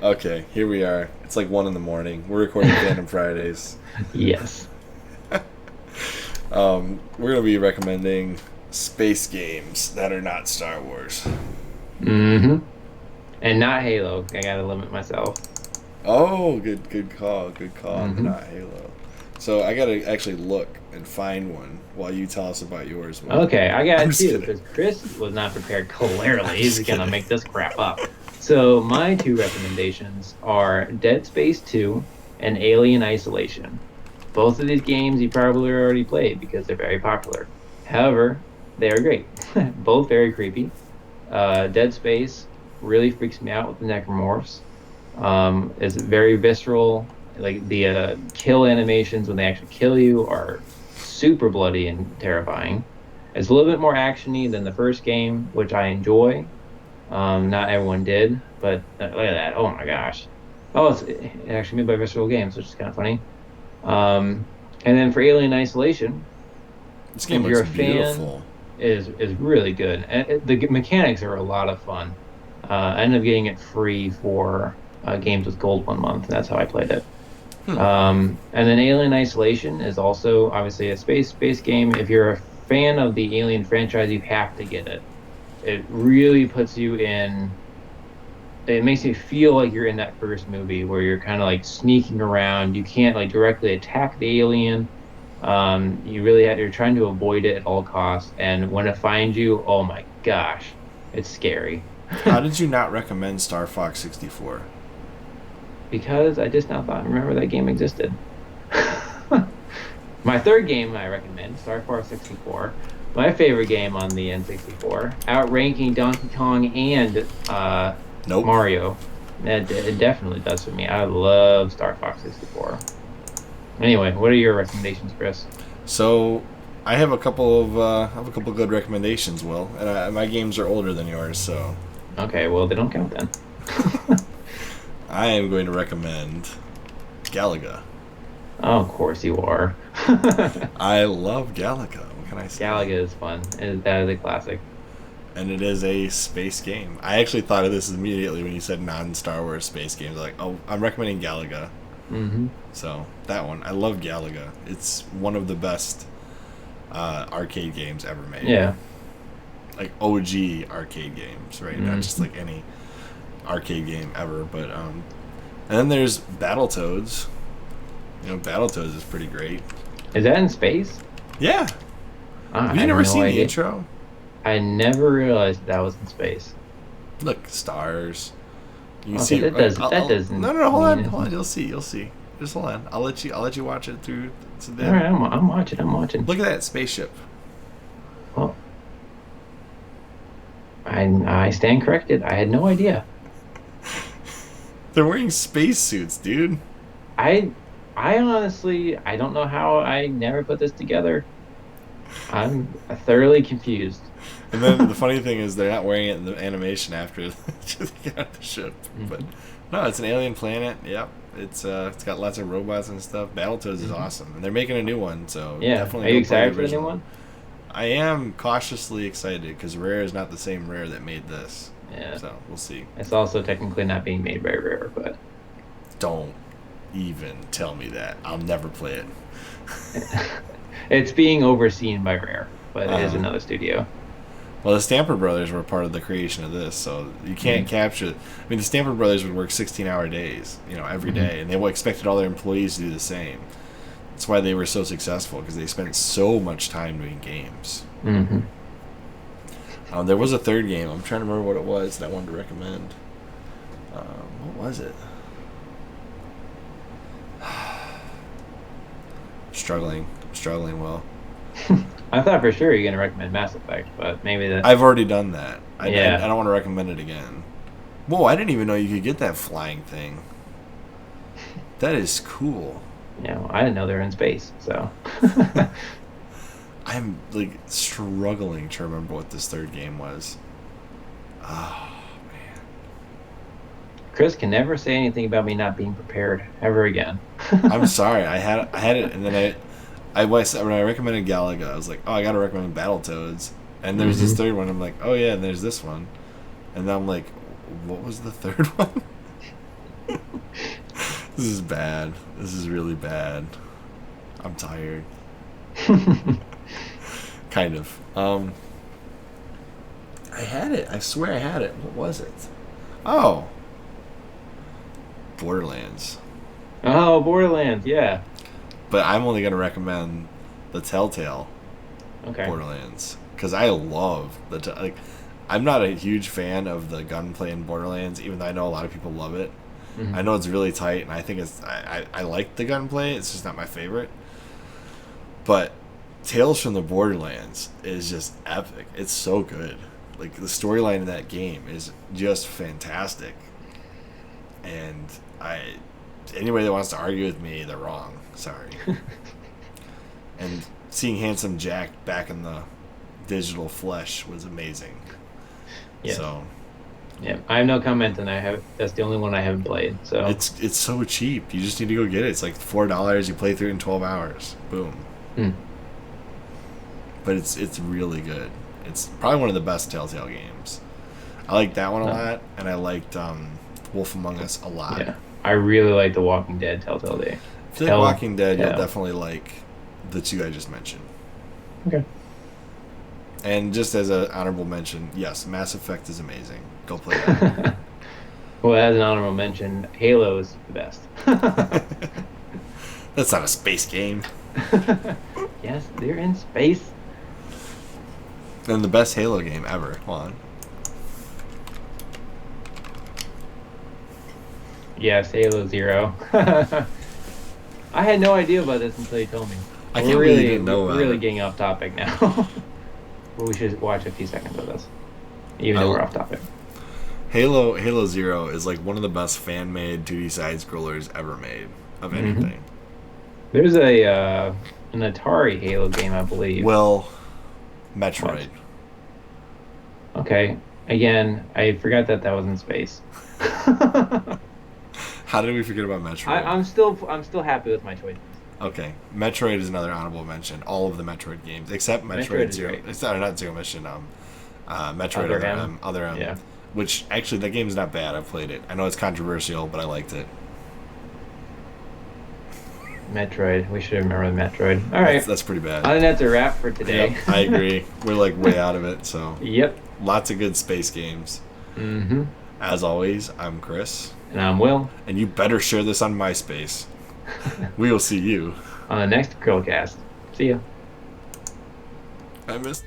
Okay, here we are. It's like 1 in the morning. We're recording Fandom Fridays. Yes. We're going to be recommending space games that are not Star Wars. Mm-hmm. And not Halo. I gotta limit myself. Oh, good call. Good call on the Mm-hmm. not Halo. So I got to actually look and find one while you tell us about yours, Will. Okay, I I'm got just two kidding. because Chris was not prepared. Clearly, I'm he's just gonna kidding. make this crap up. So my two recommendations are Dead Space 2 and Alien Isolation. Both of these games you probably already played because they're very popular. However, they are great. Both very creepy. Dead Space really freaks me out with the necromorphs. It's very visceral. Like the kill animations when they actually kill you are super bloody and terrifying. It's a little bit more actiony than the first game, which I enjoy. Not everyone did, but look at that! Oh my gosh! Oh, it's actually made by Visceral Games, which is kind of funny. And then for Alien Isolation, This game if you're looks a fan, beautiful. is really good. And the mechanics are a lot of fun. I ended up getting it free for games with gold 1 month. That's how I played it. Hmm. And then Alien Isolation is also obviously a space game. If you're a fan of the Alien franchise, you have to get it. It really puts you in. It makes you feel like you're in that first movie where you're kind of like sneaking around. You can't like directly attack the alien. You're trying to avoid it at all costs. And when it finds you, oh my gosh, it's scary. How did you not recommend Star Fox 64? Because I just now thought remember that game existed. My third game I recommend, Star Fox 64. My favorite game on the N64, outranking Donkey Kong and Nope. Mario. It definitely does for me. I love Star Fox 64. Anyway, what are your recommendations, Chris? So I have a couple of good recommendations, Will, and my games are older than yours, so Okay, well, they don't count then. I am going to recommend Galaga. Oh, of course you are. I love Galaga. What can I say? Galaga is fun. That is a classic. And it is a space game. I actually thought of this immediately when you said non-Star Wars space games. Like, oh, I'm recommending Galaga. Hmm. So that one, I love Galaga. It's one of the best arcade games ever made. Yeah. Like OG arcade games, right? Not just like any arcade game ever. But and then there's Battletoads. Battletoads is pretty great. Is that in space? Yeah. I Have you had never no seen the idea. intro? I never realized that was in space. Look, stars. You can Okay, see. that doesn't No, hold mean on, anything. You'll see. Just hold on. I'll let you watch it through to All right, the. I'm watching. I'm watching. Look at that spaceship. Well, I stand corrected. I had no idea. They're wearing spacesuits, dude. I I honestly I don't know how I never put this together. I'm thoroughly confused. And then the funny thing is, they're not wearing it in the animation after they get out of the ship. But Hmm. no, it's an alien planet. Yep, it's got lots of robots and stuff. Battletoads is Hmm. awesome, and they're making a new one, so Yeah. Are definitely you go play excited the for the new original. one? I am cautiously excited because Rare is not the same Rare that made this, Yeah. so we'll see. It's also technically not being made by Rare, but Don't even tell me that. I'll never play it. it's being overseen by Rare, but it is Uh, another studio. well, the Stamper Brothers were part of the creation of this, so you can't capture. I mean, the Stamper Brothers would work 16-hour days, every Hmm. day, and they expected all their employees to do the same. That's why they were so successful because they spent so much time doing games. Hmm. There was a third game. I'm trying to remember what it was that I wanted to recommend. What was it? Struggling. Well, I thought for sure you're gonna recommend Mass Effect, but maybe that. I've already done that. Yeah. I don't want to recommend it again. Whoa! I didn't even know you could get that flying thing. That is cool. I didn't know they were in space, so. I'm like struggling to remember what this third game was. Oh man. Chris can never say anything about me not being prepared ever again. I'm sorry. I had it, and then when I recommended Galaga, I was like, oh, I gotta recommend Battletoads, and there's this third one. I'm like, oh yeah, and there's this one, and then I'm like, what was the third one? This is bad. This is really bad. I'm tired. Kind of. I had it. I swear I had it. What was it? Oh. Borderlands. Oh, Borderlands, yeah. But I'm only going to recommend the Telltale Borderlands. Because I love the... I'm not a huge fan of the gunplay in Borderlands, even though I know a lot of people love it. Mm-hmm. I know it's really tight, and I think it's... I like the gunplay. It's just not my favorite. But Tales from the Borderlands is just epic. It's so good. Like, the storyline in that game is just fantastic. And anybody that wants to argue with me, they're wrong. Sorry. And seeing Handsome Jack back in the digital flesh was amazing. Yes. So, yeah, I have no comment, and that's the only one I haven't played. So it's so cheap. You just need to go get it. It's like $4. You play through it in 12 hours. Boom. But it's really good. It's probably one of the best Telltale games. I like that one a lot, and I liked Wolf Among Us a lot. Yeah, I really like the Walking Dead Telltale Day. If you like Walking Dead, you'll definitely like the two I just mentioned. Okay. And just as an honorable mention, yes, Mass Effect is amazing. Go play that. Well, as an honorable mention, Halo is the best. That's not a space game. Yes, they're in space. And the best Halo game ever. Hold on. Yes, Halo Zero. I had no idea about this until you told me. I can't believe you didn't know We're really getting off topic now. But we should watch a few seconds of this, even though we're off topic. Halo Zero is like one of the best fan-made 2D side-scrollers ever made of anything. There's an Atari Halo game, I believe. Well, Metroid. What? Okay. Again, I forgot that was in space. How did we forget about Metroid? I'm still happy with my choices. Okay, Metroid is another honorable mention. All of the Metroid games, except Metroid Zero. It's not Zero Mission. Metroid Other M. Yeah. Which actually, that game's not bad. I've played it. I know it's controversial, but I liked it. Metroid. We should remember Metroid. All right. That's pretty bad. I think that's a wrap for today. Yep, I agree. We're like way out of it. So. Yep. Lots of good space games. Mm-hmm. As always, I'm Chris. And I'm Will. And you better share this on MySpace. We will see you on the next CHRILLCast. See ya. I missed.